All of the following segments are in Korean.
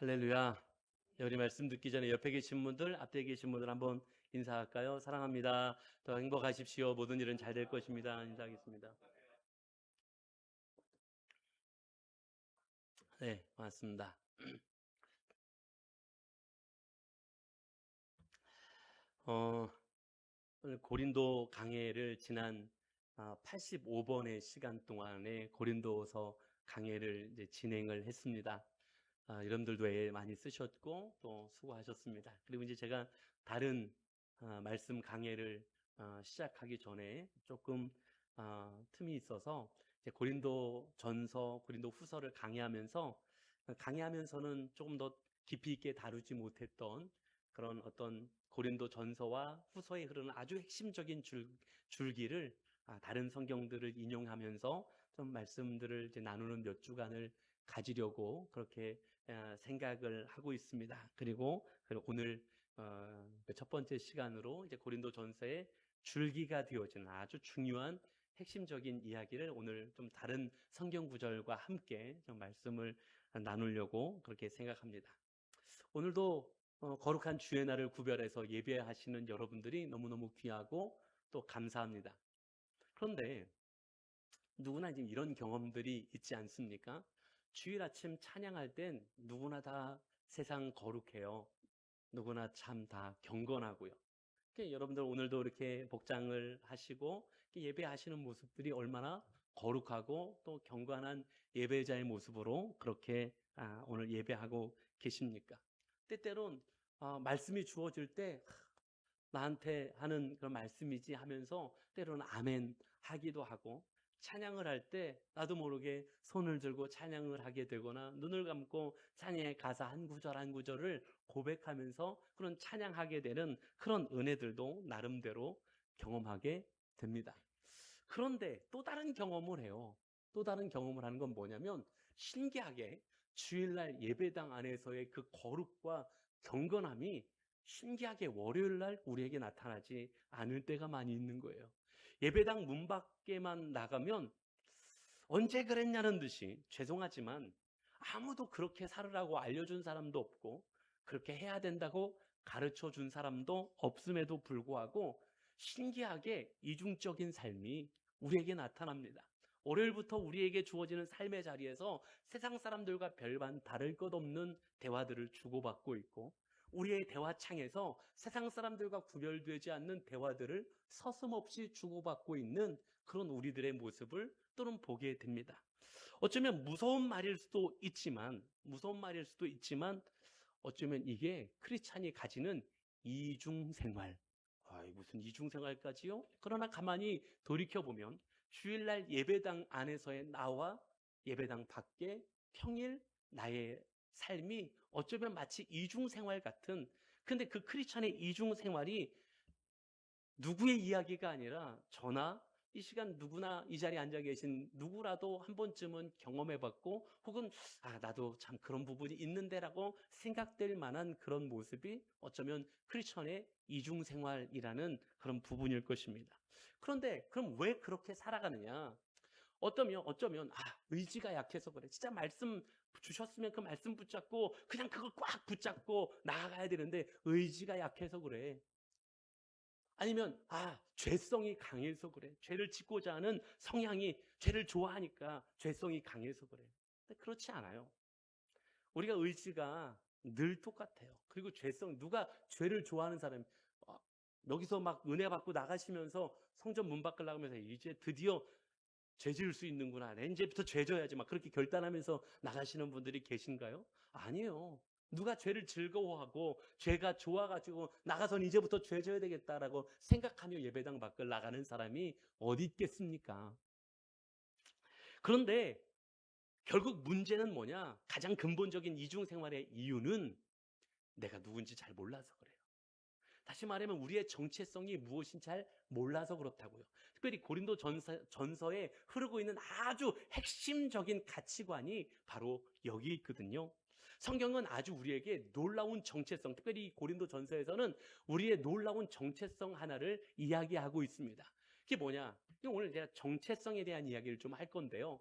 할렐루야. 우리 말씀 듣기 전에 옆에 계신 분들, 앞에 계신 분들 한번 인사할까요? 사랑합니다. 더 행복하십시오. 모든 일은 잘 될 것입니다. 인사하겠습니다. 네, 반갑습니다. 어, 오늘 고린도 강해를 지난 85번의 시간 동안에 고린도서 강해를 이제 진행을 했습니다. 여러분들도 애 많이 쓰셨고 또 수고하셨습니다. 그리고 이제 제가 다른 말씀 강해를 시작하기 전에 조금 틈이 있어서 이제 고린도 전서, 고린도 후서를 강의하면서는 조금 더 깊이 있게 다루지 못했던 그런 어떤 고린도 전서와 후서에 흐르는 아주 핵심적인 줄기를 다른 성경들을 인용하면서 좀 말씀들을 이제 나누는 몇 주간을 가지려고 그렇게 생각을 하고 있습니다. 그리고 오늘 첫 번째 시간으로 이제 고린도 전서의 줄기가 되어지는 아주 중요한 핵심적인 이야기를 오늘 좀 다른 성경 구절과 함께 좀 말씀을 나누려고 그렇게 생각합니다. 오늘도 거룩한 주의 날을 구별해서 예배하시는 여러분들이 너무너무 귀하고 또 감사합니다. 그런데 누구나 이제 이런 경험들이 있지 않습니까? 주일 아침 찬양할 땐 누구나 다 세상 거룩해요. 누구나 참 다 경건하고요. 여러분들 오늘도 이렇게 복장을 하시고 예배하시는 모습들이 얼마나 거룩하고 또 경건한 예배자의 모습으로 그렇게 오늘 예배하고 계십니까? 때때론 말씀이 주어질 때 나한테 하는 그런 말씀이지 하면서 때로는 아멘 하기도 하고, 찬양을 할 때 나도 모르게 손을 들고 찬양을 하게 되거나 눈을 감고 찬양의 가사 한 구절 한 구절을 고백하면서 그런 찬양하게 되는 그런 은혜들도 나름대로 경험하게 됩니다. 그런데 또 다른 경험을 해요. 또 다른 경험을 하는 건 뭐냐면, 신기하게 주일날 예배당 안에서의 그 거룩과 경건함이 신기하게 월요일날 우리에게 나타나지 않을 때가 많이 있는 거예요. 예배당 문 밖에만 나가면 언제 그랬냐는 듯이, 죄송하지만 아무도 그렇게 살으라고 알려준 사람도 없고 그렇게 해야 된다고 가르쳐 준 사람도 없음에도 불구하고 신기하게 이중적인 삶이 우리에게 나타납니다. 월요일부터 우리에게 주어지는 삶의 자리에서 세상 사람들과 별반 다를 것 없는 대화들을 주고받고 있고, 우리의 대화창에서 세상 사람들과 구별되지 않는 대화들을 서슴없이 주고받고 있는 그런 우리들의 모습을 또는 보게 됩니다. 어쩌면 무서운 말일 수도 있지만 어쩌면 이게 크리스찬이 가지는 이중생활. 무슨 이중생활까지요? 그러나 가만히 돌이켜보면 주일날 예배당 안에서의 나와 예배당 밖에 평일 나의 삶이 어쩌면 마치 이중생활 같은, 근데 그 크리스찬의 이중생활이 누구의 이야기가 아니라 저나 이 시간 누구나 이 자리에 앉아 계신 누구라도 한 번쯤은 경험해봤고, 혹은 나도 참 그런 부분이 있는데라고 생각될 만한 그런 모습이 어쩌면 크리스천의 이중생활이라는 그런 부분일 것입니다. 그런데 그럼 왜 그렇게 살아가느냐? 어쩌면 의지가 약해서 그래. 진짜 말씀 주셨으면 그 말씀 붙잡고 그냥 그걸 꽉 붙잡고 나아가야 되는데 의지가 약해서 그래. 아니면 죄성이 강해서 그래. 죄를 짓고자 하는 성향이, 죄를 좋아하니까 죄성이 강해서 그래. 근데 그렇지 않아요. 우리가 의지가 늘 똑같아요. 그리고 누가 죄를 좋아하는 사람, 어, 여기서 막 은혜 받고 나가시면서 성전 문 밖을 나가면서 이제 드디어 죄 지을 수 있는구나, 내 이제부터 죄 져야지, 막 그렇게 결단하면서 나가시는 분들이 계신가요? 아니에요. 누가 죄를 즐거워하고 죄가 좋아가지고 나가선 이제부터 죄 져야 되겠다라고 생각하며 예배당 밖을 나가는 사람이 어디 있겠습니까? 그런데 결국 문제는 뭐냐? 가장 근본적인 이중생활의 이유는 내가 누군지 잘 몰라서 그래요. 다시 말하면 우리의 정체성이 무엇인지 잘 몰라서 그렇다고요. 특별히 고린도 전서에 흐르고 있는 아주 핵심적인 가치관이 바로 여기 있거든요. 성경은 아주 우리에게 놀라운 정체성, 특별히 고린도 전서에서는 우리의 놀라운 정체성 하나를 이야기하고 있습니다. 그게 뭐냐? 오늘 제가 정체성에 대한 이야기를 좀 할 건데요.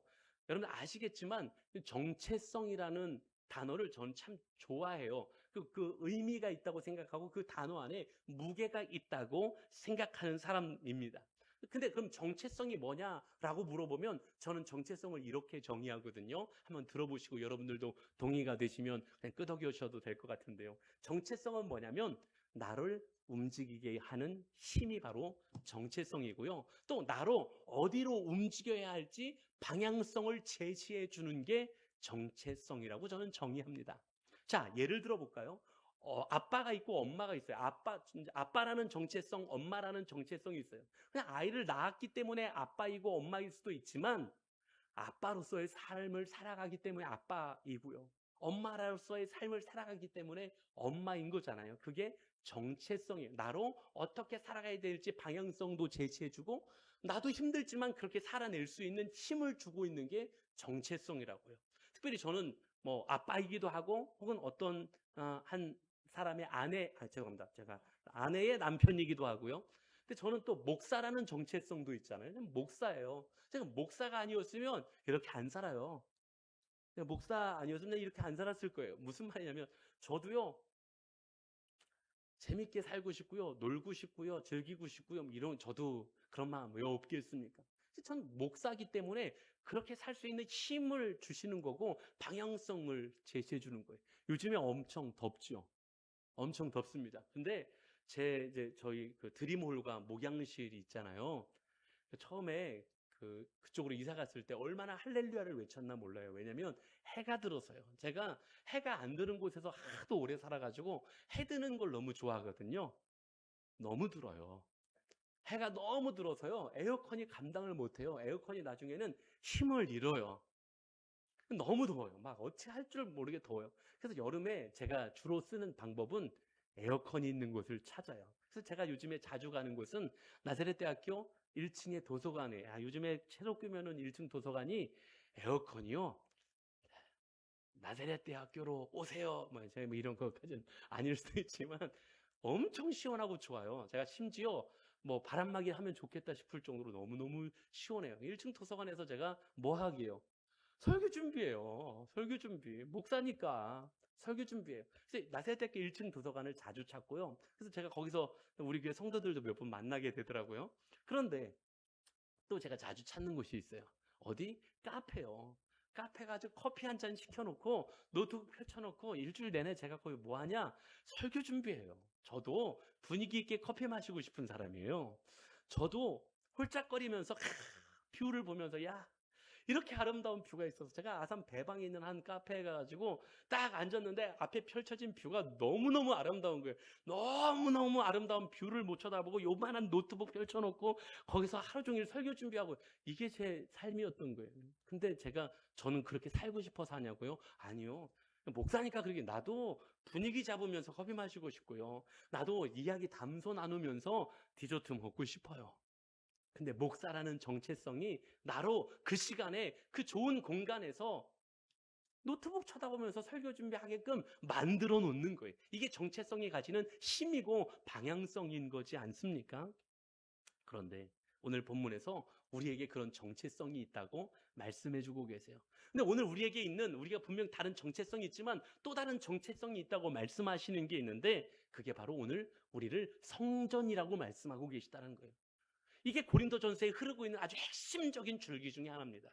여러분 아시겠지만 정체성이라는 단어를 저는 참 좋아해요. 그 의미가 있다고 생각하고 그 단어 안에 무게가 있다고 생각하는 사람입니다. 근데 그럼 정체성이 뭐냐라고 물어보면 저는 정체성을 이렇게 정의하거든요. 한번 들어보시고 여러분들도 동의가 되시면 그냥 끄덕여셔도 될 것 같은데요. 정체성은 뭐냐면 나를 움직이게 하는 힘이 바로 정체성이고요. 또 나로 어디로 움직여야 할지 방향성을 제시해 주는 게 정체성이라고 저는 정의합니다. 자, 예를 들어 볼까요? 아빠가 있고 엄마가 있어요. 아빠라는 정체성, 엄마라는 정체성이 있어요. 그냥 아이를 낳았기 때문에 아빠이고 엄마일 수도 있지만 아빠로서의 삶을 살아가기 때문에 아빠이고요. 엄마로서의 삶을 살아가기 때문에 엄마인 거잖아요. 그게 정체성이에요. 나로 어떻게 살아가야 될지 방향성도 제시해주고 나도 힘들지만 그렇게 살아낼 수 있는 힘을 주고 있는 게 정체성이라고요. 특별히 저는 뭐 아빠이기도 하고 혹은 어떤 한 사람의 죄송합니다. 제가 아내의 남편이기도 하고요. 근데 저는 또 목사라는 정체성도 있잖아요. 목사예요. 제가 목사가 아니었으면 이렇게 안 살아요. 목사 아니었으면 이렇게 안 살았을 거예요. 무슨 말이냐면 저도요. 재밌게 살고 싶고요. 놀고 싶고요. 즐기고 싶고요. 이런 저도 그런 마음 왜 없겠습니까? 전 목사기 때문에 그렇게 살 수 있는 힘을 주시는 거고 방향성을 제시해 주는 거예요. 요즘에 엄청 덥죠. 엄청 덥습니다. 근데 이제 저희 그 드림홀과 목양실이 있잖아요. 처음에 그쪽으로 이사 갔을 때 얼마나 할렐루야를 외쳤나 몰라요. 왜냐면 해가 들어서요. 제가 해가 안 드는 곳에서 하도 오래 살아가지고 해 드는 걸 너무 좋아하거든요. 너무 들어요. 해가 너무 들어서요. 에어컨이 감당을 못해요. 에어컨이 나중에는 힘을 잃어요. 너무 더워요. 막 어찌 할 줄 모르게 더워요. 그래서 여름에 제가 주로 쓰는 방법은 에어컨이 있는 곳을 찾아요. 그래서 제가 요즘에 자주 가는 곳은 나사렛 대학교 1층의 도서관에, 요즘에 새로 꾸며놓은 1층 도서관이 에어컨이요. 나사렛 대학교로 오세요. 제가 뭐 이런 것까지는 아닐 수도 있지만 엄청 시원하고 좋아요. 제가 심지어 뭐 바람막이 하면 좋겠다 싶을 정도로 너무너무 시원해요. 1층 도서관에서 제가 뭐 하기요? 설교 준비해요. 설교 준비. 목사니까 설교 준비해요. 그래서 나세대교 1층 도서관을 자주 찾고요. 그래서 제가 거기서 우리 교회 성도들도 몇 번 만나게 되더라고요. 그런데 또 제가 자주 찾는 곳이 있어요. 어디? 카페요. 카페 가서 커피 한 잔 시켜놓고 노트북 펼쳐놓고 일주일 내내 제가 거기 뭐 하냐? 설교 준비해요. 저도 분위기 있게 커피 마시고 싶은 사람이에요. 저도 홀짝거리면서 뷰를 보면서 야 이렇게 아름다운 뷰가 있어서 제가 아산 배방에 있는 한 카페에 가가지고 딱 앉았는데 앞에 펼쳐진 뷰가 너무너무 아름다운 거예요. 너무너무 아름다운 뷰를 못 쳐다보고 요만한 노트북 펼쳐놓고 거기서 하루 종일 설교 준비하고 이게 제 삶이었던 거예요. 근데 저는 그렇게 살고 싶어서 하냐고요? 아니요. 목사니까 그러게 나도 분위기 잡으면서 커피 마시고 싶고요. 나도 이야기 담소 나누면서 디저트 먹고 싶어요. 근데 목사라는 정체성이 나로 그 시간에 그 좋은 공간에서 노트북 쳐다보면서 설교 준비하게끔 만들어 놓는 거예요. 이게 정체성이 가지는 힘이고 방향성인 거지 않습니까? 그런데 오늘 본문에서 우리에게 그런 정체성이 있다고 말씀해 주고 계세요. 근데 오늘 우리가 분명 다른 정체성이 있지만 또 다른 정체성이 있다고 말씀하시는 게 있는데 그게 바로 오늘 우리를 성전이라고 말씀하고 계시다는 거예요. 이게 고린도전서에 흐르고 있는 아주 핵심적인 줄기 중에 하나입니다.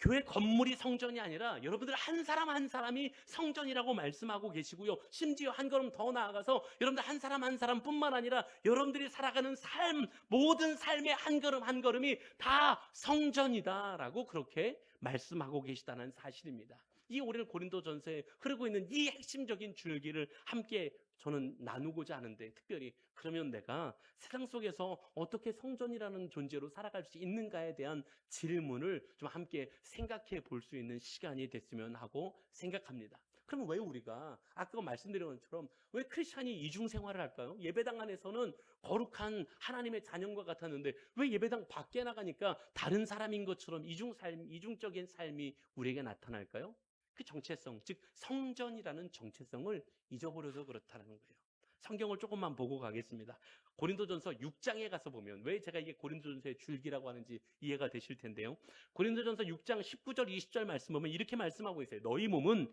교회 건물이 성전이 아니라 여러분들 한 사람 한 사람이 성전이라고 말씀하고 계시고요. 심지어 한 걸음 더 나아가서 여러분들 한 사람 한 사람뿐만 아니라 여러분들이 살아가는 삶, 모든 삶의 한 걸음 한 걸음이 다 성전이다라고 그렇게 말씀하고 계시다는 사실입니다. 이 오늘 고린도전서에 흐르고 있는 이 핵심적인 줄기를 함께 저는 나누고자 하는데 특별히 그러면 내가 세상 속에서 어떻게 성전이라는 존재로 살아갈 수 있는가에 대한 질문을 좀 함께 생각해 볼 수 있는 시간이 됐으면 하고 생각합니다. 그럼 왜 우리가 아까 말씀드린 것처럼 왜 크리스찬이 이중 생활을 할까요? 예배당 안에서는 거룩한 하나님의 자녀과 같았는데 왜 예배당 밖에 나가니까 다른 사람인 것처럼 이중적인 삶이 우리에게 나타날까요? 그 정체성, 즉 성전이라는 정체성을 잊어버려서 그렇다는 거예요. 성경을 조금만 보고 가겠습니다. 고린도전서 6장에 가서 보면 왜 제가 이게 고린도전서의 줄기라고 하는지 이해가 되실 텐데요. 고린도전서 6장 19절 20절 말씀 보면 이렇게 말씀하고 있어요. 너희 몸은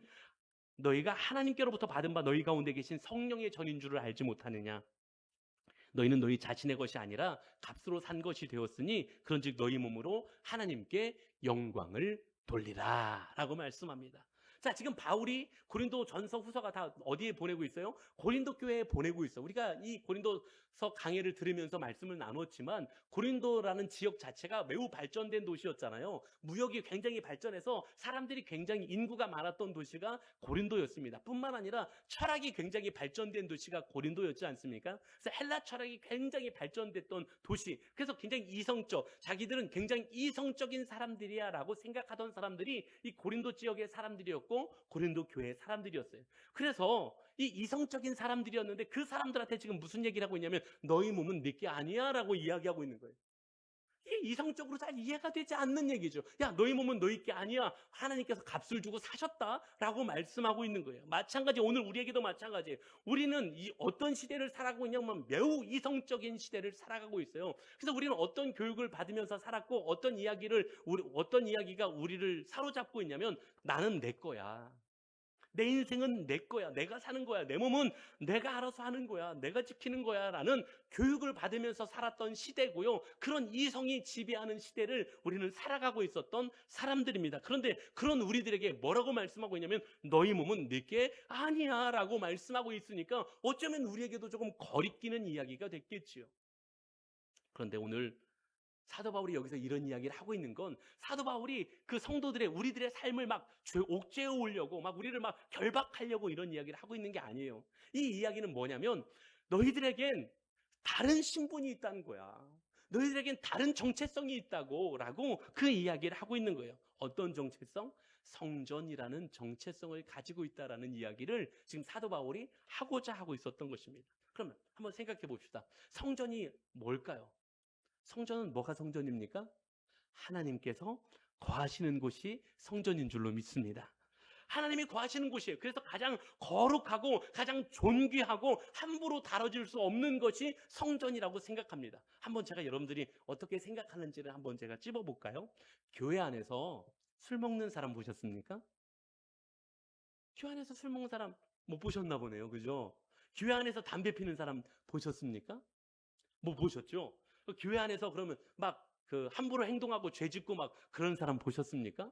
너희가 하나님께로부터 받은 바 너희 가운데 계신 성령의 전인 줄을 알지 못하느냐. 너희는 너희 자신의 것이 아니라 값으로 산 것이 되었으니 그런즉 너희 몸으로 하나님께 영광을 돌리라 라고 말씀합니다. 자, 지금 바울이 고린도 전서 후서가 다 어디에 보내고 있어요? 고린도 교회에 보내고 있어. 우리가 이 고린도서 강해를 들으면서 말씀을 나눴지만 고린도라는 지역 자체가 매우 발전된 도시였잖아요. 무역이 굉장히 발전해서 사람들이 굉장히 인구가 많았던 도시가 고린도였습니다. 뿐만 아니라 철학이 굉장히 발전된 도시가 고린도였지 않습니까? 그래서 헬라 철학이 굉장히 발전됐던 도시. 그래서 굉장히 이성적, 자기들은 굉장히 이성적인 사람들이야 라고 생각하던 사람들이 이 고린도 지역의 사람들이었고 고린도 교회의 사람들이었어요. 그래서 이 이성적인 사람들이었는데 그 사람들한테 지금 무슨 얘기를 하고 있냐면 너희 몸은 내게 아니야 라고 이야기하고 있는 거예요. 이게 이성적으로 잘 이해가 되지 않는 얘기죠. 야, 너희 몸은 너희께 아니야. 하나님께서 값을 주고 사셨다라고 말씀하고 있는 거예요. 마찬가지 오늘 우리에게도 마찬가지예요. 우리는 이 어떤 시대를 살아가고 있냐면 매우 이성적인 시대를 살아가고 있어요. 그래서 우리는 어떤 교육을 받으면서 살았고 어떤 이야기가 우리를 사로잡고 있냐면 나는 내 거야. 내 인생은 내 거야. 내가 사는 거야. 내 몸은 내가 알아서 하는 거야. 내가 지키는 거야. 라는 교육을 받으면서 살았던 시대고요. 그런 이성이 지배하는 시대를 우리는 살아가고 있었던 사람들입니다. 그런데 그런 우리들에게 뭐라고 말씀하고 있냐면 너희 몸은 내게 아니야 라고 말씀하고 있으니까 어쩌면 우리에게도 조금 거리끼는 이야기가 됐겠지요. 그런데 오늘 사도 바울이 여기서 이런 이야기를 하고 있는 건 사도 바울이 그 성도들의 우리들의 삶을 막 옥죄어 오려고 막 우리를 막 결박하려고 이런 이야기를 하고 있는 게 아니에요. 이 이야기는 뭐냐면 너희들에겐 다른 신분이 있다는 거야. 너희들에겐 다른 정체성이 있다고 라고 그 이야기를 하고 있는 거예요. 어떤 정체성? 성전이라는 정체성을 가지고 있다라는 이야기를 지금 사도 바울이 하고자 하고 있었던 것입니다. 그러면 한번 생각해 봅시다. 성전이 뭘까요? 성전은 뭐가 성전입니까? 하나님께서 거하시는 곳이 성전인 줄로 믿습니다. 하나님이 거하시는 곳이에요. 그래서 가장 거룩하고 가장 존귀하고 함부로 다뤄질 수 없는 것이 성전이라고 생각합니다. 한번 제가 여러분들이 어떻게 생각하는지를 한번 제가 찝어볼까요? 교회 안에서 술 먹는 사람 보셨습니까? 교회 안에서 술 먹는 사람 못 보셨나 보네요. 그죠? 교회 안에서 담배 피는 사람 보셨습니까? 못 보셨죠? 교회 안에서 그러면 막 그 함부로 행동하고 죄 짓고 막 그런 사람 보셨습니까?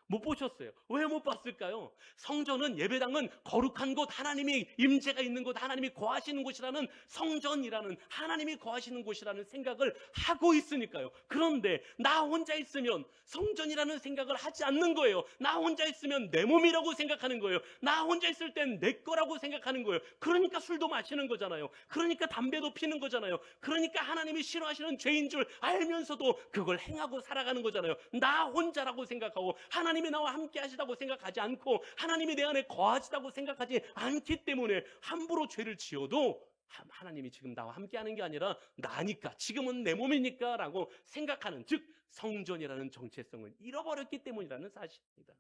못 보셨어요. 왜 못 봤을까요? 성전은 예배당은 거룩한 곳, 하나님이 임재가 있는 곳, 하나님이 거하시는 곳이라는 성전이라는 하나님이 거하시는 곳이라는 생각을 하고 있으니까요. 그런데 나 혼자 있으면 성전이라는 생각을 하지 않는 거예요. 나 혼자 있으면 내 몸이라고 생각하는 거예요. 나 혼자 있을 땐 내 거라고 생각하는 거예요. 그러니까 술도 마시는 거잖아요. 그러니까 담배도 피는 거잖아요. 그러니까 하나님이 싫어하시는 죄인 줄 알면서도 그걸 행하고 살아가는 거잖아요. 나 혼자라고 생각하고 하나님이 나와 함께 하시다고 생각하지 않고 하나님이 내 안에 거하시다고 생각하지 않기 때문에 함부로 죄를 지어도 하나님이 지금 나와 함께 하는 게 아니라 나니까 지금은 내 몸이니까 라고 생각하는 즉 성전이라는 정체성을 잃어버렸기 때문이라는 사실입니다.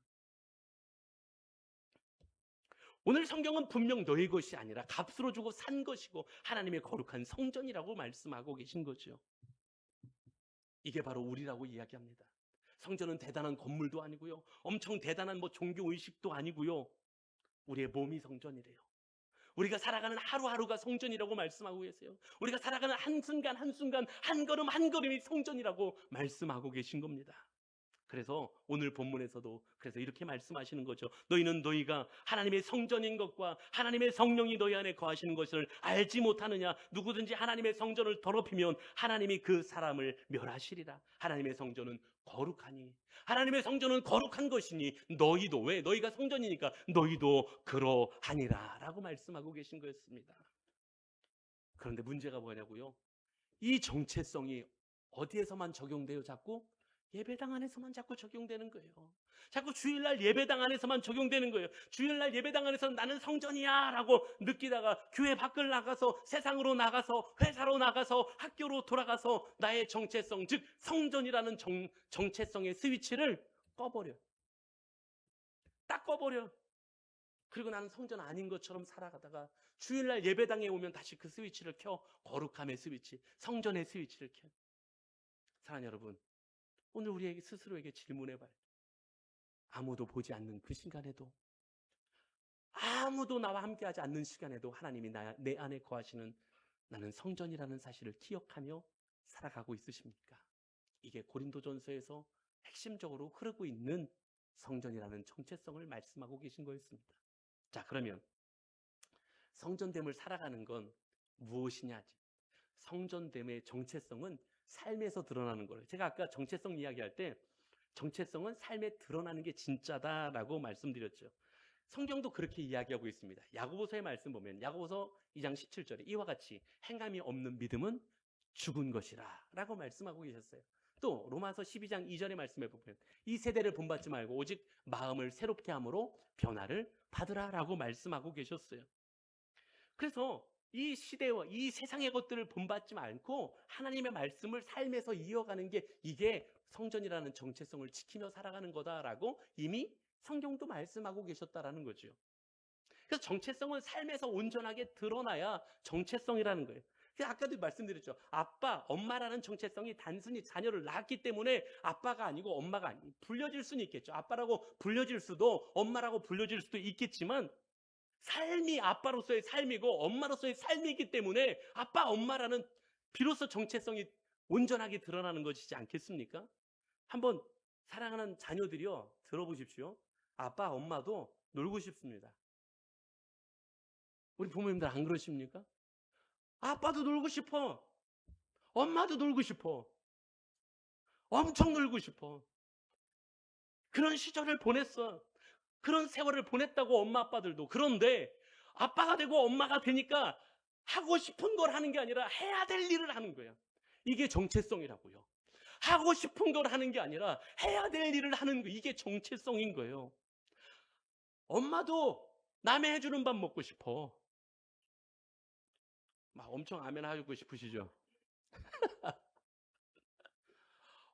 오늘 성경은 분명 너희 것이 아니라 값으로 주고 산 것이고 하나님의 거룩한 성전이라고 말씀하고 계신 거죠. 이게 바로 우리라고 이야기합니다. 성전은 대단한 건물도 아니고요. 엄청 대단한 종교 의식도 아니고요. 우리의 몸이 성전이래요. 우리가 살아가는 하루하루가 성전이라고 말씀하고 계세요. 우리가 살아가는 한순간 한순간 한 걸음 한 걸음이 성전이라고 말씀하고 계신 겁니다. 그래서 오늘 본문에서도 그래서 이렇게 말씀하시는 거죠. 너희는 너희가 하나님의 성전인 것과 하나님의 성령이 너희 안에 거하시는 것을 알지 못하느냐. 누구든지 하나님의 성전을 더럽히면 하나님이 그 사람을 멸하시리라. 하나님의 성전은 거룩하니 하나님의 성전은 거룩한 것이니 너희도 왜? 너희가 성전이니까 너희도 그러하니라 라고 말씀하고 계신 거였습니다. 그런데 문제가 뭐냐고요? 이 정체성이 어디에서만 적용돼요? 자꾸? 예배당 안에서만 자꾸 적용되는 거예요. 자꾸 주일날 예배당 안에서만 적용되는 거예요. 주일날 예배당 안에서 나는 성전이야 라고 느끼다가 교회 밖을 나가서 세상으로 나가서 회사로 나가서 학교로 돌아가서 나의 정체성 즉 성전이라는 정체성의 스위치를 꺼버려. 딱 꺼버려. 그리고 나는 성전 아닌 것처럼 살아가다가 주일날 예배당에 오면 다시 그 스위치를 켜. 거룩함의 스위치, 성전의 스위치를 켜. 사랑하는 여러분, 오늘 우리에게 스스로에게 질문해봐요. 아무도 보지 않는 그 시간에도, 아무도 나와 함께하지 않는 시간에도 하나님이 내 안에 거하시는 나는 성전이라는 사실을 기억하며 살아가고 있으십니까? 이게 고린도전서에서 핵심적으로 흐르고 있는 성전이라는 정체성을 말씀하고 계신 거였습니다. 자, 그러면 성전됨을 살아가는 건 무엇이냐? 성전됨의 정체성은 삶에서 드러나는 거예요. 제가 아까 정체성 이야기할 때 정체성은 삶에 드러나는 게 진짜다라고 말씀드렸죠. 성경도 그렇게 이야기하고 있습니다. 야고보서의 말씀 보면 야고보서 2장 17절에 이와 같이 행함이 없는 믿음은 죽은 것이라 라고 말씀하고 계셨어요. 또 로마서 12장 2절의 말씀에 보면 이 세대를 본받지 말고 오직 마음을 새롭게 함으로 변화를 받으라 라고 말씀하고 계셨어요. 그래서 이 시대와 이 세상의 것들을 본받지 않고 하나님의 말씀을 삶에서 이어가는 게 이게 성전이라는 정체성을 지키며 살아가는 거다라고 이미 성경도 말씀하고 계셨다라는 거죠. 그래서 정체성은 삶에서 온전하게 드러나야 정체성이라는 거예요. 그래서 아까도 말씀드렸죠. 아빠, 엄마라는 정체성이 단순히 자녀를 낳았기 때문에 아빠가 아니고 엄마가 아니고 불려질 수는 있겠죠. 아빠라고 불려질 수도 엄마라고 불려질 수도 있겠지만 삶이 아빠로서의 삶이고 엄마로서의 삶이기 때문에 아빠, 엄마라는 비로소 정체성이 온전하게 드러나는 것이지 않겠습니까? 한번 사랑하는 자녀들이요, 들어보십시오. 아빠, 엄마도 놀고 싶습니다. 우리 부모님들 안 그러십니까? 아빠도 놀고 싶어. 엄마도 놀고 싶어. 엄청 놀고 싶어. 그런 시절을 보냈어. 그런 세월을 보냈다고 엄마 아빠들도. 그런데 아빠가 되고 엄마가 되니까 하고 싶은 걸 하는 게 아니라 해야 될 일을 하는 거예요. 이게 정체성이라고요. 하고 싶은 걸 하는 게 아니라 해야 될 일을 하는 거, 이게 정체성인 거예요. 엄마도 남의 해주는 밥 먹고 싶어. 막 엄청 아멘 하고 싶으시죠?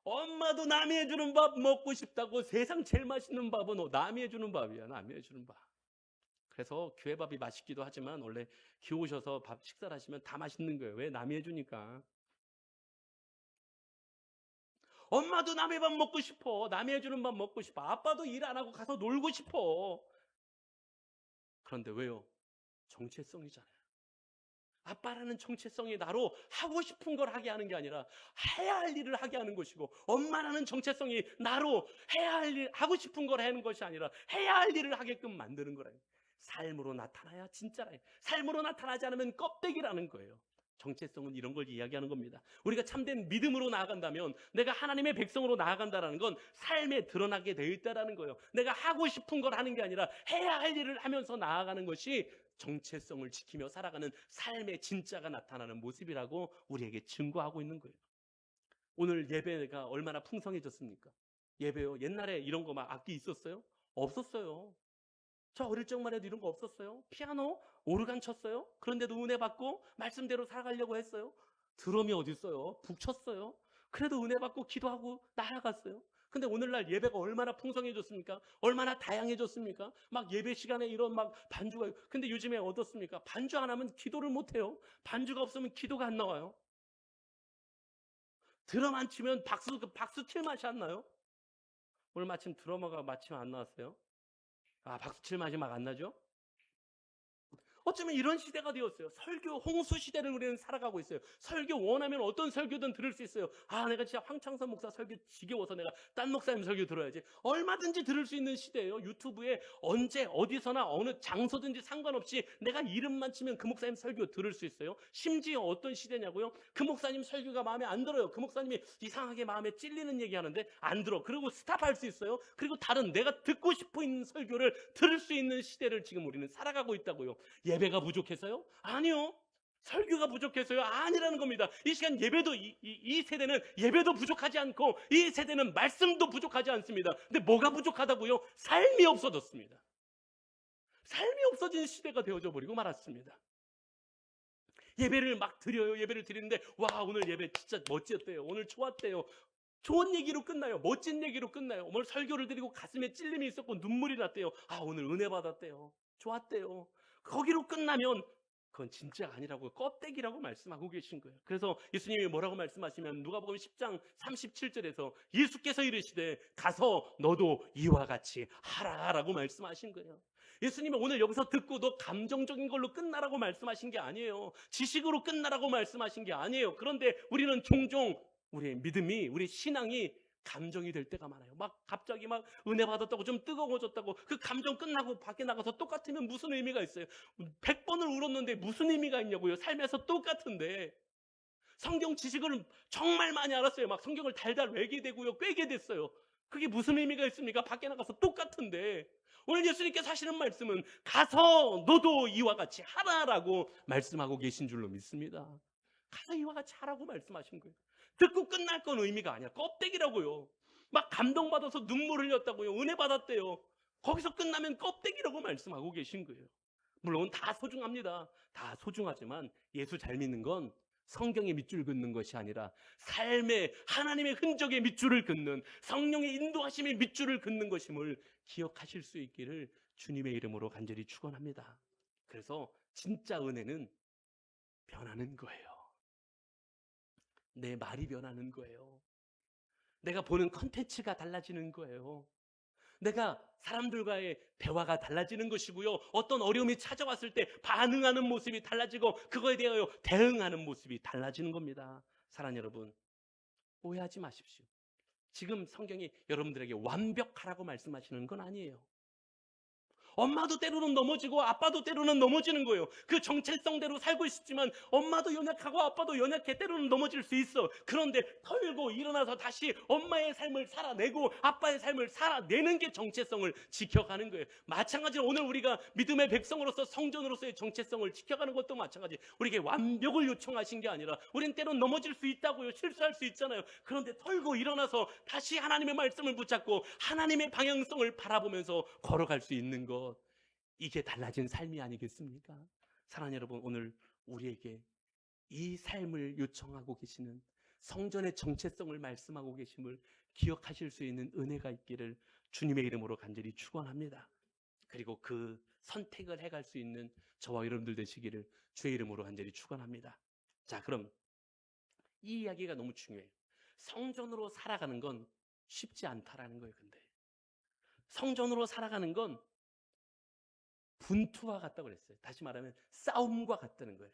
엄마도 남이 해주는 밥 먹고 싶다고. 세상 제일 맛있는 밥은 남이 해주는 밥이야. 남이 해주는 밥. 그래서 교회 밥이 맛있기도 하지만 원래 기 오셔서 밥 식사를 하시면 다 맛있는 거예요. 왜? 남이 해주니까. 엄마도 남의 밥 먹고 싶어. 남이 해주는 밥 먹고 싶어. 아빠도 일 안 하고 가서 놀고 싶어. 그런데 왜요? 정체성이잖아요. 아빠라는 정체성이 나로 하고 싶은 걸 하게 하는 게 아니라 해야 할 일을 하게 하는 것이고, 엄마라는 정체성이 나로 해야 할 일, 하고 싶은 걸 하는 것이 아니라 해야 할 일을 하게끔 만드는 거라요. 삶으로 나타나야 진짜라요. 삶으로 나타나지 않으면 껍데기라는 거예요. 정체성은 이런 걸 이야기하는 겁니다. 우리가 참된 믿음으로 나아간다면, 내가 하나님의 백성으로 나아간다는 건 삶에 드러나게 되어 있다는 거예요. 내가 하고 싶은 걸 하는 게 아니라 해야 할 일을 하면서 나아가는 것이 정체성을 지키며 살아가는 삶의 진짜가 나타나는 모습이라고 우리에게 증거하고 있는 거예요. 오늘 예배가 얼마나 풍성해졌습니까? 예배요. 옛날에 이런 거 막 악기 있었어요? 없었어요. 저 어릴 적만 해도 이런 거 없었어요. 피아노, 오르간 쳤어요. 그런데도 은혜 받고 말씀대로 살아가려고 했어요. 드럼이 어디 있어요? 북 쳤어요. 그래도 은혜 받고 기도하고 나아갔어요. 근데 오늘날 예배가 얼마나 풍성해졌습니까? 얼마나 다양해졌습니까? 막 예배 시간에 이런 막 반주가. 근데 요즘에 어떻습니까? 반주 안 하면 기도를 못 해요. 반주가 없으면 기도가 안 나와요. 드럼 안 치면 박수 칠 맛이 안 나요. 오늘 마침 드러머가 마침 안 나왔어요. 박수 칠 맛이 막 안 나죠? 어쩌면 이런 시대가 되었어요. 설교 홍수 시대를 우리는 살아가고 있어요. 설교 원하면 어떤 설교든 들을 수 있어요. 내가 진짜 황창선 목사 설교 지겨워서 내가 딴 목사님 설교 들어야지. 얼마든지 들을 수 있는 시대예요. 유튜브에 언제 어디서나 어느 장소든지 상관없이 내가 이름만 치면 그 목사님 설교 들을 수 있어요. 심지어 어떤 시대냐고요? 그 목사님 설교가 마음에 안 들어요. 그 목사님이 이상하게 마음에 찔리는 얘기하는데 안 들어. 그리고 스탑할 수 있어요. 그리고 다른 내가 듣고 싶은 설교를 들을 수 있는 시대를 지금 우리는 살아가고 있다고요. 예배가 부족해서요? 아니요. 설교가 부족해서요? 아니라는 겁니다. 이 시간 예배도, 이 세대는 예배도 부족하지 않고 이 세대는 말씀도 부족하지 않습니다. 근데 뭐가 부족하다고요? 삶이 없어졌습니다. 삶이 없어진 시대가 되어져 버리고 말았습니다. 예배를 막 드려요. 예배를 드리는데 와, 오늘 예배 진짜 멋졌대요. 오늘 좋았대요. 좋은 얘기로 끝나요. 멋진 얘기로 끝나요. 오늘 설교를 드리고 가슴에 찔림이 있었고 눈물이 났대요. 오늘 은혜 받았대요. 좋았대요. 거기로 끝나면 그건 진짜 아니라고, 껍데기라고 말씀하고 계신 거예요. 그래서 예수님이 뭐라고 말씀하시면 누가복음 10장 37절에서 예수께서 이르시되 가서 너도 이와 같이 하라라고 말씀하신 거예요. 예수님은 오늘 여기서 듣고 너 감정적인 걸로 끝나라고 말씀하신 게 아니에요. 지식으로 끝나라고 말씀하신 게 아니에요. 그런데 우리는 종종 우리의 믿음이, 우리 신앙이 감정이 될 때가 많아요. 막 갑자기 막 은혜 받았다고 좀 뜨거워졌다고 그 감정 끝나고 밖에 나가서 똑같으면 무슨 의미가 있어요? 100번을 울었는데 무슨 의미가 있냐고요. 삶에서 똑같은데. 성경 지식을 정말 많이 알았어요. 막 성경을 달달 외게 되고요, 꿰게 됐어요. 그게 무슨 의미가 있습니까? 밖에 나가서 똑같은데. 오늘 예수님께서 하시는 말씀은 가서 너도 이와 같이 하라라고 말씀하고 계신 줄로 믿습니다. 가서 이와 같이 하라고 말씀하신 거예요. 듣고 끝날 건 의미가 아니야. 껍데기라고요. 막 감동받아서 눈물 흘렸다고요. 은혜 받았대요. 거기서 끝나면 껍데기라고 말씀하고 계신 거예요. 물론 다 소중합니다. 다 소중하지만 예수 잘 믿는 건 성경의 밑줄 긋는 것이 아니라 삶의 하나님의 흔적의 밑줄을 긋는, 성령의 인도하심의 밑줄을 긋는 것임을 기억하실 수 있기를 주님의 이름으로 간절히 축원합니다. 그래서 진짜 은혜는 변하는 거예요. 내 말이 변하는 거예요. 내가 보는 컨텐츠가 달라지는 거예요. 내가 사람들과의 대화가 달라지는 것이고요. 어떤 어려움이 찾아왔을 때 반응하는 모습이 달라지고 그거에 대하여 대응하는 모습이 달라지는 겁니다. 사랑하는 여러분, 오해하지 마십시오. 지금 성경이 여러분들에게 완벽하라고 말씀하시는 건 아니에요. 엄마도 때로는 넘어지고 아빠도 때로는 넘어지는 거예요. 그 정체성대로 살고 있지만 엄마도 연약하고 아빠도 연약해, 때로는 넘어질 수 있어. 그런데 털고 일어나서 다시 엄마의 삶을 살아내고 아빠의 삶을 살아내는 게 정체성을 지켜가는 거예요. 마찬가지로 오늘 우리가 믿음의 백성으로서 성전으로서의 정체성을 지켜가는 것도 마찬가지. 우리에게 완벽을 요청하신 게 아니라 우린 때론 넘어질 수 있다고요. 실수할 수 있잖아요. 그런데 털고 일어나서 다시 하나님의 말씀을 붙잡고 하나님의 방향성을 바라보면서 걸어갈 수 있는 것, 이게 달라진 삶이 아니겠습니까? 사랑하는 여러분, 오늘 우리에게 이 삶을 요청하고 계시는, 성전의 정체성을 말씀하고 계심을 기억하실 수 있는 은혜가 있기를 주님의 이름으로 간절히 축원합니다. 그리고 그 선택을 해갈 수 있는 저와 여러분들 되시기를 주의 이름으로 간절히 축원합니다. 자, 그럼 이 이야기가 너무 중요해요. 성전으로 살아가는 건 쉽지 않다라는 거예요. 근데 성전으로 살아가는 건 분투와 같다고 그랬어요. 다시 말하면 싸움과 같다는 거예요.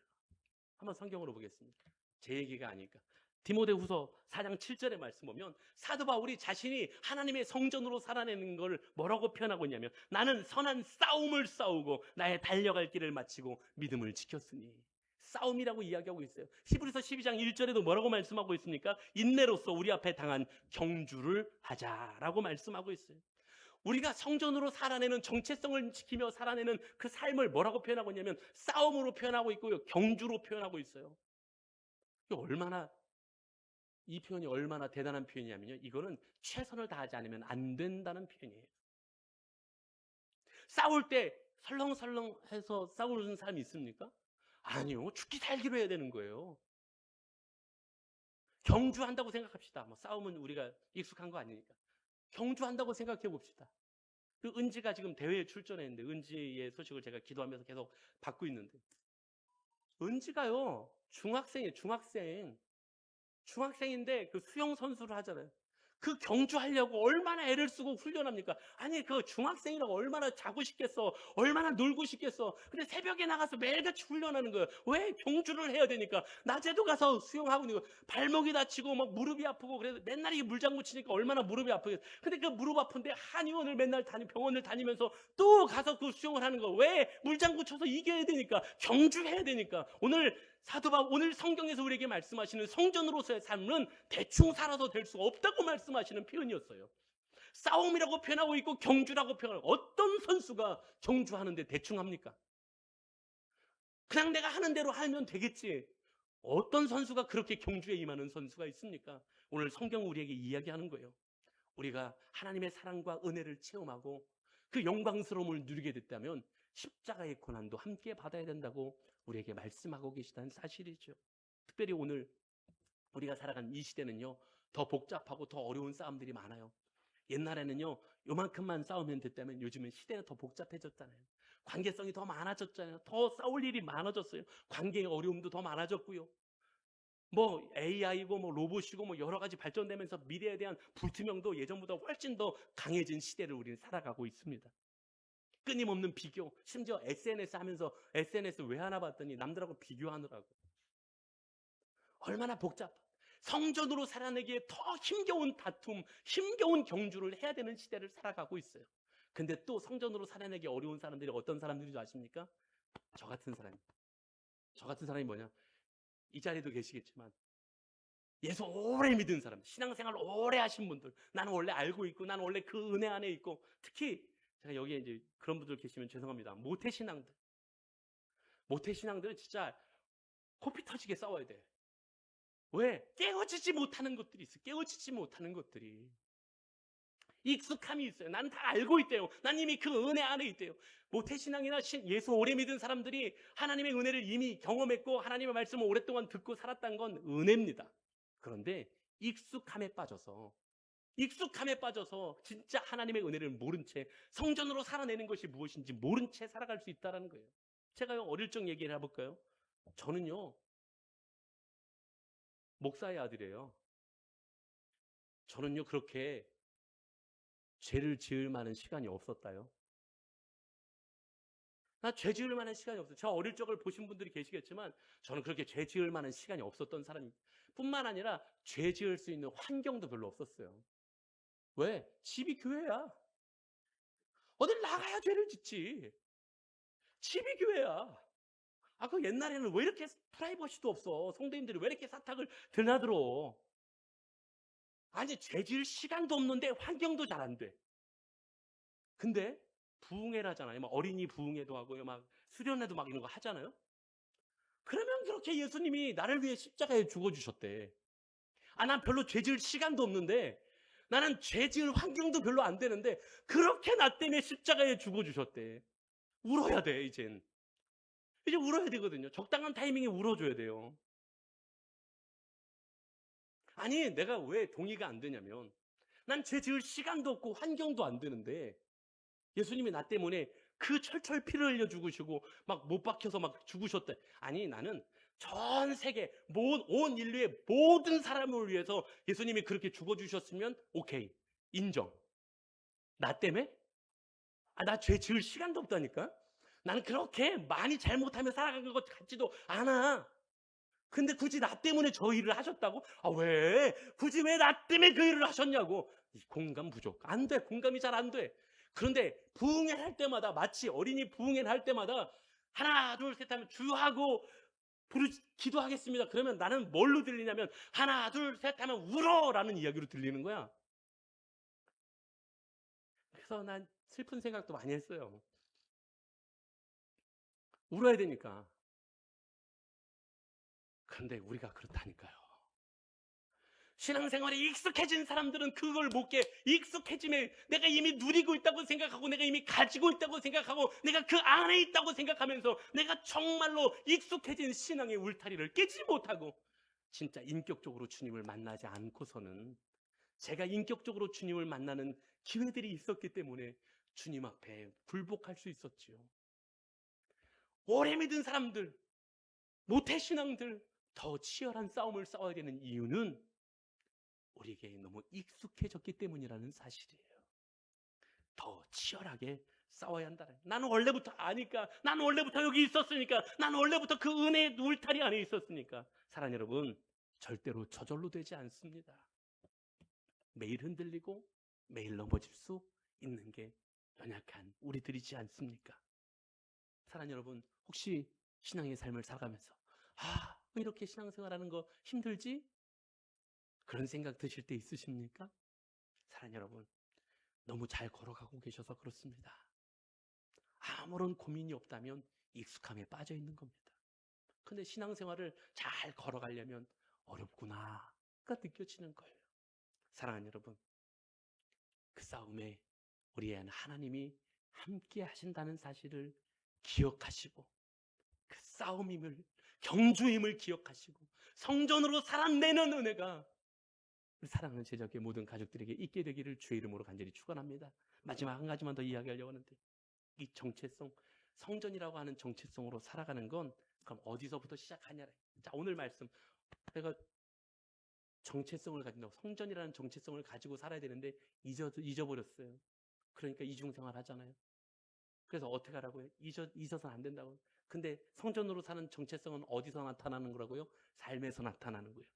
한번 성경으로 보겠습니다. 제 얘기가 아니니까. 디모데후서 4장 7절의 말씀 보면 사도 바울이 자신이 하나님의 성전으로 살아내는 걸 뭐라고 표현하고 있냐면, 나는 선한 싸움을 싸우고 나의 달려갈 길을 마치고 믿음을 지켰으니. 싸움이라고 이야기하고 있어요. 히브리서 12장 1절에도 뭐라고 말씀하고 있습니까? 인내로서 우리 앞에 당한 경주를 하자라고 말씀하고 있어요. 우리가 성전으로 살아내는, 정체성을 지키며 살아내는 그 삶을 뭐라고 표현하고 있냐면 싸움으로 표현하고 있고요, 경주로 표현하고 있어요. 이 표현이 얼마나 대단한 표현이냐면요, 이거는 최선을 다하지 않으면 안 된다는 표현이에요. 싸울 때 설렁설렁해서 싸우는 사람이 있습니까? 아니요. 죽기 살기로 해야 되는 거예요. 경주한다고 생각합시다. 뭐 싸움은 우리가 익숙한 거 아니니까. 경주한다고 생각해 봅시다. 그 은지가 지금 대회에 출전했는데, 은지의 소식을 제가 기도하면서 계속 받고 있는데, 은지가요, 중학생이에요. 중학생인데 그 수영 선수를 하잖아요. 그 경주하려고 얼마나 애를 쓰고 훈련합니까? 아니, 그 중학생이라고 얼마나 자고 싶겠어, 얼마나 놀고 싶겠어. 근데 새벽에 나가서 매일같이 훈련하는 거예요. 왜? 경주를 해야 되니까. 낮에도 가서 수영하고 있는 거, 발목이 다치고 막 무릎이 아프고, 그래서 맨날 이 물장구 치니까 얼마나 무릎이 아프겠어. 근데 그 무릎 아픈데 한의원을 맨날 병원을 다니면서 또 가서 그 수영을 하는 거. 왜? 물장구 쳐서 이겨야 되니까, 경주해야 되니까. 오늘 성경에서 우리에게 말씀하시는 성전으로서의 삶은 대충 살아서 될 수가 없다고 말씀하시는 표현이었어요. 싸움이라고 표현하고 있고 경주라고 표현하고, 어떤 선수가 경주하는데 대충 합니까? 그냥 내가 하는 대로 하면 되겠지. 어떤 선수가 그렇게 경주에 임하는 선수가 있습니까? 오늘 성경 우리에게 이야기하는 거예요. 우리가 하나님의 사랑과 은혜를 체험하고 그 영광스러움을 누리게 됐다면 십자가의 고난도 함께 받아야 된다고 우리에게 말씀하고 계시다는 사실이죠. 특별히 오늘 우리가 살아가는 이 시대는요, 더 복잡하고 더 어려운 싸움들이 많아요. 옛날에는요, 요만큼만 싸우면 됐다면 요즘은 시대는 더 복잡해졌잖아요. 관계성이 더 많아졌잖아요. 더 싸울 일이 많아졌어요. 관계의 어려움도 더 많아졌고요. 뭐 AI고 뭐 로봇이고 뭐 여러 가지 발전되면서 미래에 대한 불투명도 예전보다 훨씬 더 강해진 시대를 우리는 살아가고 있습니다. 끊임없는 비교, 심지어 SNS 하면서 SNS 왜 하나 봤더니 남들하고 비교하느라고. 얼마나 복잡. 성전으로 살아내기에 더 힘겨운 다툼, 힘겨운 경주를 해야 되는 시대를 살아가고 있어요. 근데 또 성전으로 살아내기 어려운 사람들이 어떤 사람들인지 아십니까? 저 같은 사람이. 저 같은 사람이 뭐냐? 이 자리에도 계시겠지만 예수 오래 믿은 사람, 신앙생활 오래 하신 분들, 나는 원래 알고 있고, 나는 원래 그 은혜 안에 있고, 특히 제가 여기에 이제 그런 분들 계시면 죄송합니다. 모태신앙들. 모태신앙들은 진짜 코피 터지게 싸워야 돼. 왜? 깨어지지 못하는 것들이 있어. 깨어지지 못하는 것들이. 익숙함이 있어요. 난 다 알고 있대요. 난 이미 그 은혜 안에 있대요. 모태신앙이나 예수 오래 믿은 사람들이 하나님의 은혜를 이미 경험했고 하나님의 말씀을 오랫동안 듣고 살았다는 건 은혜입니다. 그런데 익숙함에 빠져서 진짜 하나님의 은혜를 모른 채 성전으로 살아내는 것이 무엇인지 모른 채 살아갈 수 있다는 거예요. 제가 어릴 적 얘기를 해볼까요? 저는요, 목사의 아들이에요. 저는요, 그렇게 죄를 지을 만한 시간이 없었다요. 나 죄 지을 만한 시간이 없어요. 저 어릴 적을 보신 분들이 계시겠지만 저는 그렇게 죄 지을 만한 시간이 없었던 사람입니다. 뿐만 아니라 죄 지을 수 있는 환경도 별로 없었어요. 왜? 집이 교회야. 어딜 나가야 죄를 짓지. 집이 교회야. 아, 그 옛날에는 왜 이렇게 프라이버시도 없어? 성도님들이 왜 이렇게 사탁을 드나들어? 아니, 죄 지을 시간도 없는데 환경도 잘 안 돼. 근데 부흥회를 하잖아요. 막 어린이 부흥회도 하고요. 막 수련회도 막 이런 거 하잖아요. 그러면 그렇게 예수님이 나를 위해 십자가에 죽어주셨대. 아, 난 별로 죄 지을 시간도 없는데 나는 죄 지을 환경도 별로 안 되는데 그렇게 나 때문에 십자가에 죽어주셨대. 울어야 돼, 이젠. 이제 울어야 되거든요. 적당한 타이밍에 울어줘야 돼요. 아니, 내가 왜 동의가 안 되냐면 난 죄 지을 시간도 없고 환경도 안 되는데 예수님이 나 때문에 그 철철 피를 흘려 죽으시고 막 못 박혀서 막 죽으셨대. 아니, 나는 전 세계 온 인류의 모든 사람을 위해서 예수님이 그렇게 죽어주셨으면 오케이, 인정. 나 때문에? 아, 나 죄 지을 시간도 없다니까. 나는 그렇게 많이 잘못하며 살아간 것 같지도 않아. 근데 굳이 나 때문에 저 일을 하셨다고? 아, 왜? 굳이 왜 나 때문에 그 일을 하셨냐고. 공감 부족. 안 돼. 공감이 잘 안 돼. 그런데 부흥회를 할 때마다 마치 어린이 부흥회를 할 때마다 하나 둘 셋 하면 주하고 기도하겠습니다. 그러면 나는 뭘로 들리냐면 하나 둘 셋 하면 울어라는 이야기로 들리는 거야. 그래서 난 슬픈 생각도 많이 했어요. 울어야 되니까. 그런데 우리가 그렇다니까요. 신앙생활에 익숙해진 사람들은 그걸 못 깨. 익숙해짐에 내가 이미 누리고 있다고 생각하고 내가 이미 가지고 있다고 생각하고 내가 그 안에 있다고 생각하면서 내가 정말로 익숙해진 신앙의 울타리를 깨지 못하고 진짜 인격적으로 주님을 만나지 않고서는 제가 인격적으로 주님을 만나는 기회들이 있었기 때문에 주님 앞에 굴복할 수 있었지요. 오래 믿은 사람들, 모태신앙들 더 치열한 싸움을 싸워야 되는 이유는 우리에게 너무 익숙해졌기 때문이라는 사실이에요. 더 치열하게 싸워야 한다는. 나는 원래부터 아니까, 나는 원래부터 여기 있었으니까, 나는 원래부터 그 은혜의 울타리 안에 있었으니까. 사랑하는 여러분, 절대로 저절로 되지 않습니다. 매일 흔들리고 매일 넘어질 수 있는 게 연약한 우리들이지 않습니까? 사랑하는 여러분, 혹시 신앙의 삶을 살아가면서 왜 이렇게 신앙생활하는 거 힘들지? 그런 생각 드실 때 있으십니까? 사랑하는 여러분, 너무 잘 걸어가고 계셔서 그렇습니다. 아무런 고민이 없다면 익숙함에 빠져 있는 겁니다. 근데 신앙생활을 잘 걸어가려면 어렵구나가 느껴지는 거예요. 사랑하는 여러분, 그 싸움에 우리의 하나님이 함께 하신다는 사실을 기억하시고 그 싸움임을, 경주임을 기억하시고 성전으로 살아내는 은혜가 우리 사랑하는 제자교회 모든 가족들에게 있게 되기를 주의 이름으로 간절히 축원합니다. 마지막 한 가지만 더 이야기하려고 하는데, 이 정체성, 성전이라고 하는 정체성으로 살아가는 건 그럼 어디서부터 시작하냐. 자, 오늘 말씀, 내가 정체성을 가진다고, 성전이라는 정체성을 가지고 살아야 되는데 잊어버렸어요. 그러니까 이중생활 하잖아요. 그래서 어떻게 하라고요? 잊어서는 안 된다고. 근데 성전으로 사는 정체성은 어디서 나타나는 거라고요? 삶에서 나타나는 거예요.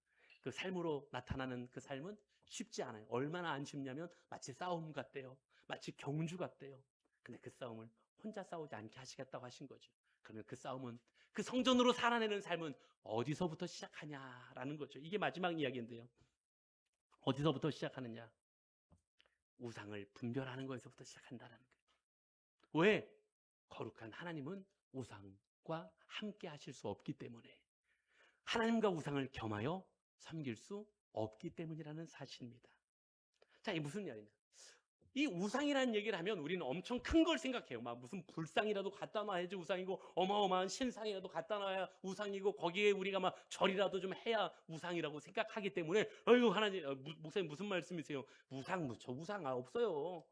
그 삶으로 나타나는 그 삶은 쉽지 않아요. 얼마나 안 쉽냐면 마치 싸움 같대요. 마치 경주 같대요. 근데 그 싸움을 혼자 싸우지 않게 하시겠다고 하신 거죠. 그러면 그 싸움은, 그 성전으로 살아내는 삶은 어디서부터 시작하냐라는 거죠. 이게 마지막 이야기인데요. 어디서부터 시작하느냐? 우상을 분별하는 것에서부터 시작한다는 거예요. 왜? 거룩한 하나님은 우상과 함께 하실 수 없기 때문에, 하나님과 우상을 겸하여 섬길 수 없기 때문이라는 사실입니다. 자, 이게 무슨 말이냐? 이 우상이라는 얘기를 하면 우리는 엄청 큰 걸 생각해요. 막 무슨 불상이라도 갖다 놔야지 우상이고, 어마어마한 신상이라도 갖다 놔야 우상이고, 거기에 우리가 막 절이라도 좀 해야 우상이라고 생각하기 때문에, 어이구 하나님, 목사님 무슨 말씀이세요? 저 우상 없어요.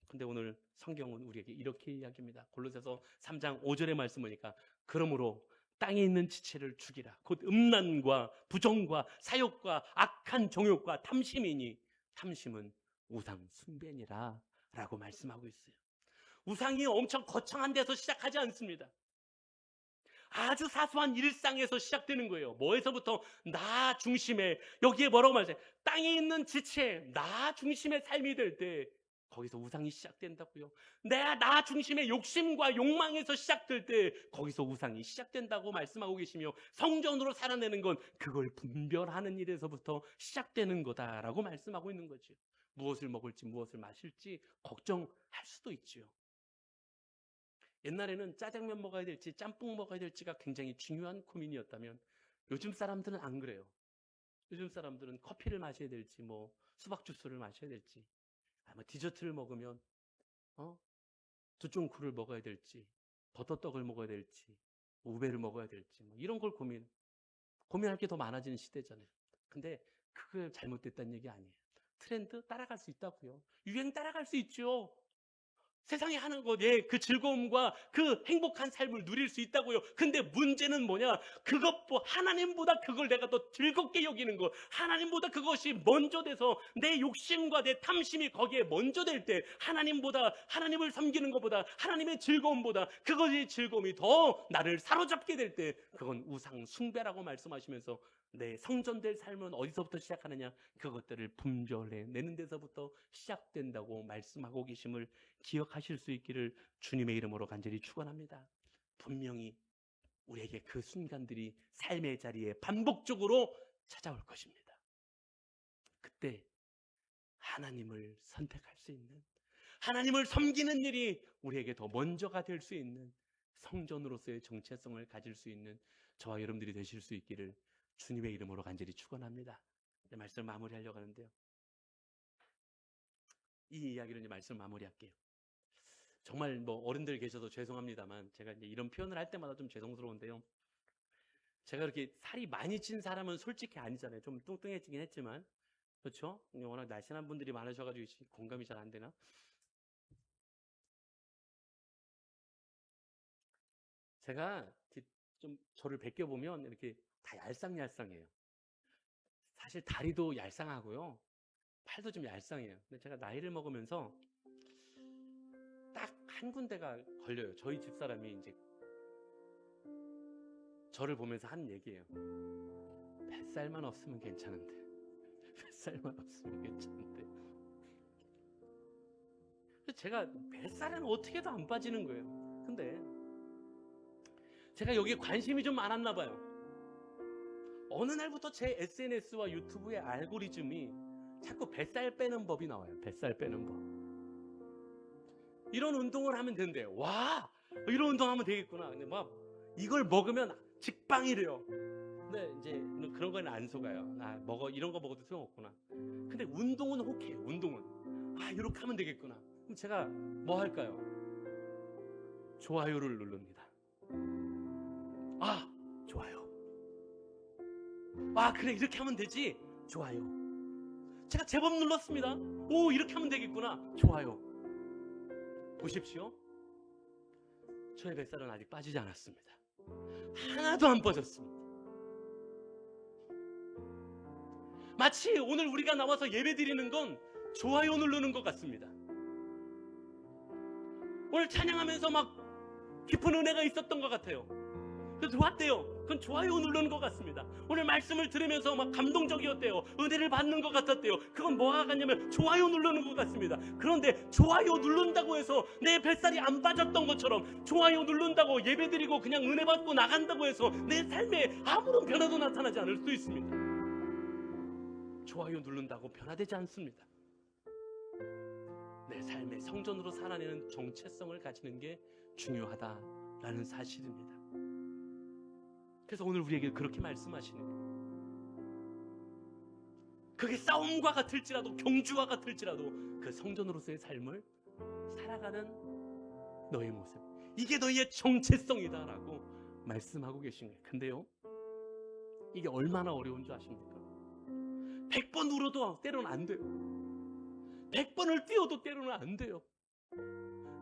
근데 오늘 성경은 우리에게 이렇게 이야기합니다. 골로새서 3장 5절의 말씀 보니까, 그러므로 땅에 있는 지체를 죽이라. 곧 음란과 부정과 사욕과 악한 정욕과 탐심이니 탐심은 우상 숭배니라 라고 말씀하고 있어요. 우상이 엄청 거창한 데서 시작하지 않습니다. 아주 사소한 일상에서 시작되는 거예요. 뭐에서부터? 나 중심의, 여기에 뭐라고 말하세요? 땅에 있는 지체, 나 중심의 삶이 될 때 거기서 우상이 시작된다고요. 나 중심의 욕심과 욕망에서 시작될 때 거기서 우상이 시작된다고 말씀하고 계시며, 성전으로 살아내는 건 그걸 분별하는 일에서부터 시작되는 거다라고 말씀하고 있는 거죠. 무엇을 먹을지 무엇을 마실지 걱정할 수도 있지요. 옛날에는 짜장면 먹어야 될지 짬뽕 먹어야 될지가 굉장히 중요한 고민이었다면, 요즘 사람들은 안 그래요. 요즘 사람들은 커피를 마셔야 될지 뭐 수박 주스를 마셔야 될지, 뭐 디저트를 먹으면 두쫑쿠를 먹어야 될지, 버터떡을 먹어야 될지, 우베를 먹어야 될지, 뭐 이런 걸 고민할 게 더 많아지는 시대잖아요. 근데 그게 잘못됐다는 얘기 아니에요. 트렌드 따라갈 수 있다고요. 유행 따라갈 수 있죠. 세상에 하는 것, 그 즐거움과 그 행복한 삶을 누릴 수 있다고요. 근데 문제는 뭐냐? 하나님보다 그걸 내가 더 즐겁게 여기는 것, 하나님보다 그것이 먼저 돼서 내 욕심과 내 탐심이 거기에 먼저 될 때, 하나님을 섬기는 것보다, 하나님의 즐거움보다 그것의 즐거움이 더 나를 사로잡게 될 때, 그건 우상 숭배라고 말씀하시면서, 내 성전될 삶은 어디서부터 시작하느냐? 그것들을 분별해내는 데서부터 시작된다고 말씀하고 계심을 기억하실 수 있기를 주님의 이름으로 간절히 축원합니다. 분명히 우리에게 그 순간들이 삶의 자리에 반복적으로 찾아올 것입니다. 그때 하나님을 선택할 수 있는, 하나님을 섬기는 일이 우리에게 더 먼저가 될 수 있는 성전으로서의 정체성을 가질 수 있는 저와 여러분들이 되실 수 있기를 주님의 이름으로 간절히 축원합니다. 이제 말씀을 마무리하려고 하는데요. 이 이야기로 이제 말씀을 마무리할게요. 정말 뭐 어른들 계셔서 죄송합니다만, 제가 이제 이런 표현을 할 때마다 좀 죄송스러운데요. 제가 그렇게 살이 많이 찐 사람은 솔직히 아니잖아요. 좀 뚱뚱해지긴 했지만, 그렇죠? 워낙 날씬한 분들이 많으셔가지고 공감이 잘 안 되나? 제가 좀 저를 벗겨보면 이렇게 다 얄쌍얄쌍해요. 사실 다리도 얄쌍하고요, 팔도 좀 얄쌍해요. 근데 제가 나이를 먹으면서 딱 한 군데가 걸려요. 저희 집사람이 이제 저를 보면서 하는 얘기예요. 뱃살만 없으면 괜찮은데, 뱃살만 없으면 괜찮은데. 제가 뱃살은 어떻게도 안 빠지는 거예요. 근데 제가 여기에 관심이 좀 많았나 봐요. 어느 날부터 제 SNS와 유튜브의 알고리즘이 자꾸 뱃살 빼는 법이 나와요. 뱃살 빼는 법. 이런 운동을 하면 된대요. 와, 이런 운동하면 되겠구나. 근데 막 이걸 먹으면 직방이래요. 근데 이제 그런 거는 안 속아요. 이런 거 먹어도 소용없구나. 근데 운동은 혹해요. 운동은 이렇게 하면 되겠구나. 그럼 제가 뭐 할까요? 좋아요를 누릅니다. 좋아요. 그래, 이렇게 하면 되지. 좋아요. 제가 제법 눌렀습니다. 오, 이렇게 하면 되겠구나. 좋아요. 보십시오. 저의 뱃살은 아직 빠지지 않았습니다. 하나도 안 빠졌습니다. 마치 오늘 우리가 나와서 예배 드리는 건 좋아요 누르는 것 같습니다. 오늘 찬양하면서 막 깊은 은혜가 있었던 것 같아요. 그래서 좋았대요. 그건 좋아요 누르는 것 같습니다. 오늘 말씀을 들으면서 막 감동적이었대요. 은혜를 받는 것 같았대요. 그건 뭐가 같냐면 좋아요 누르는 것 같습니다. 그런데 좋아요 누른다고 해서 내 뱃살이 안 빠졌던 것처럼, 좋아요 누른다고 예배드리고 그냥 은혜 받고 나간다고 해서 내 삶에 아무런 변화도 나타나지 않을 수 있습니다. 좋아요 누른다고 변화되지 않습니다. 내 삶의 성전으로 살아내는 정체성을 가지는 게 중요하다라는 사실입니다. 그래서 오늘 우리에게 그렇게 말씀하시는 거예요. 그게 싸움과 같을지라도, 경주와 같을지라도 그 성전으로서의 삶을 살아가는 너의 모습, 이게 너희의 정체성이다라고 말씀하고 계신 거예요. 근데요, 이게 얼마나 어려운 줄 아십니까? 100번 울어도 때로는 안 돼요. 100번을 뛰어도 때로는 안 돼요.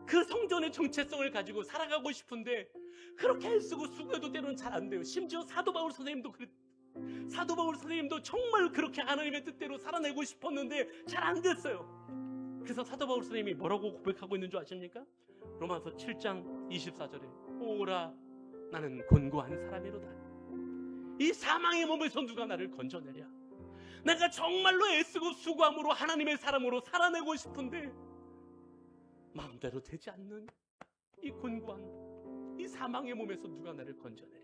그 성전의 정체성을 가지고 살아가고 싶은데 그렇게 애쓰고 수고해도 때로는 잘 안 돼요. 심지어 사도 바울 선생님도 사도 바울 선생님도 정말 그렇게 하나님의 뜻대로 살아내고 싶었는데 잘 안 됐어요. 그래서 사도 바울 선생님이 뭐라고 고백하고 있는 줄 아십니까? 로마서 7장 24절에 오라 나는 곤고한 사람이로다. 이 사망의 몸에서 누가 나를 건져내랴. 내가 정말로 애쓰고 수고함으로 하나님의 사람으로 살아내고 싶은데 마음대로 되지 않는 이 곤고한 이 사망의 몸에서 누가 나를 건져내랴.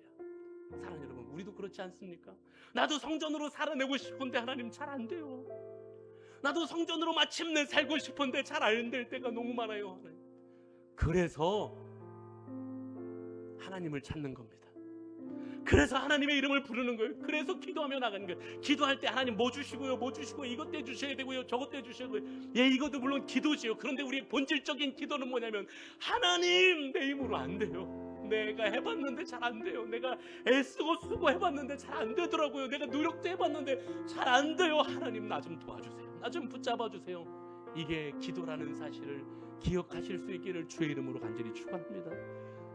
사랑하는 여러분, 우리도 그렇지 않습니까? 나도 성전으로 살아내고 싶은데 하나님 잘 안 돼요. 나도 성전으로 마침내 살고 싶은데 잘 안 될 때가 너무 많아요. 하나님. 그래서 하나님을 찾는 겁니다. 그래서 하나님의 이름을 부르는 거예요. 그래서 기도하며 나가는 거예요. 기도할 때 하나님 뭐 주시고요, 뭐 주시고, 이것 때 주셔야 되고요, 저것 때 주셔야 되고요. 예, 이것도 물론 기도지요. 그런데 우리의 본질적인 기도는 뭐냐면, 하나님 내 힘으로 안 돼요. 내가 해봤는데 잘 안 돼요. 내가 애쓰고 수고해봤는데 잘 안 되더라고요. 내가 노력도 해봤는데 잘 안 돼요. 하나님 나 좀 도와주세요. 나 좀 붙잡아 주세요. 이게 기도라는 사실을 기억하실 수 있기를 주의 이름으로 간절히 축원합니다.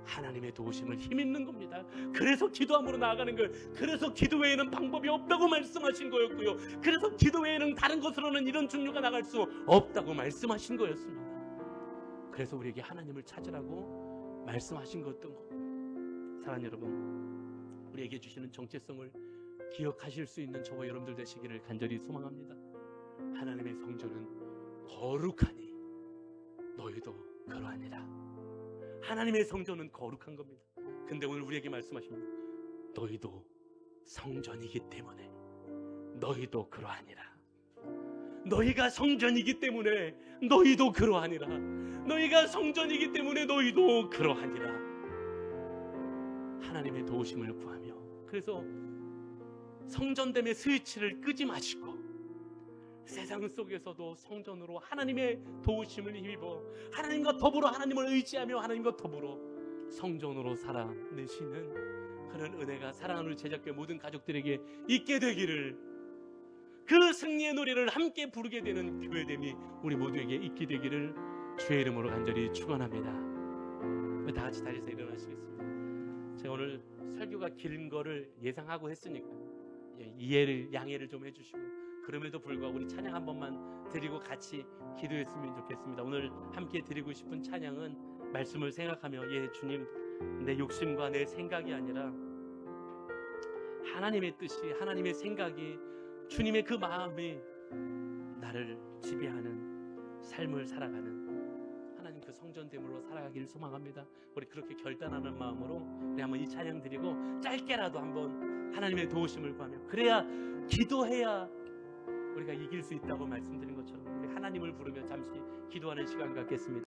하나님의 도우심을 힘있는 겁니다. 그래서 기도함으로 나아가는 거예요. 그래서 기도 외에는 방법이 없다고 말씀하신 거였고요. 그래서 기도 외에는 다른 것으로는 이런 중류가 나갈 수 없다고 말씀하신 거였습니다. 그래서 우리에게 하나님을 찾으라고 말씀하신 것던 거. 사랑하는 여러분, 우리에게 주시는 정체성을 기억하실 수 있는 저와 여러분들 되시기를 간절히 소망합니다. 하나님의 성전은 거룩하니 너희도 그러하니라. 하나님의 성전은 거룩한 겁니다. 근데 오늘 우리에게 말씀하십니다. 너희도 성전이기 때문에 너희도 그러하니라. 너희가 성전이기 때문에 너희도 그러하니라. 너희가 성전이기 때문에 너희도 그러하니라. 하나님의 도우심을 구하며, 그래서 성전됨의 스위치를 끄지 마시고 세상 속에서도 성전으로 하나님의 도우심을 힘입어 하나님과 더불어 하나님을 의지하며 하나님과 더불어 성전으로 살아내시는 그런 은혜가 사랑하는 제작교회 모든 가족들에게 있게 되기를, 그 승리의 노래를 함께 부르게 되는 교회됨이 우리 모두에게 있게 되기를 주의 이름으로 간절히 축원합니다. 다 같이 자리에서 일어나시겠습니다. 제가 오늘 설교가 긴 거를 예상하고 했으니까 이해를 양해를 좀 해주시고, 그럼에도 불구하고 우리 찬양 한 번만 드리고 같이 기도했으면 좋겠습니다. 오늘 함께 드리고 싶은 찬양은 말씀을 생각하며, 예 주님, 내 욕심과 내 생각이 아니라 하나님의 뜻이, 하나님의 생각이, 주님의 그 마음이 나를 지배하는 삶을 살아가는 하나님 그 성전됨으로 살아가기를 소망합니다. 우리 그렇게 결단하는 마음으로 우리 한번 이 찬양 드리고 짧게라도 한번 하나님의 도우심을 구하며, 그래야 기도해야 우리가 이길 수 있다고 말씀드린 것처럼 우리 하나님을 부르며 잠시 기도하는 시간 갖겠습니다.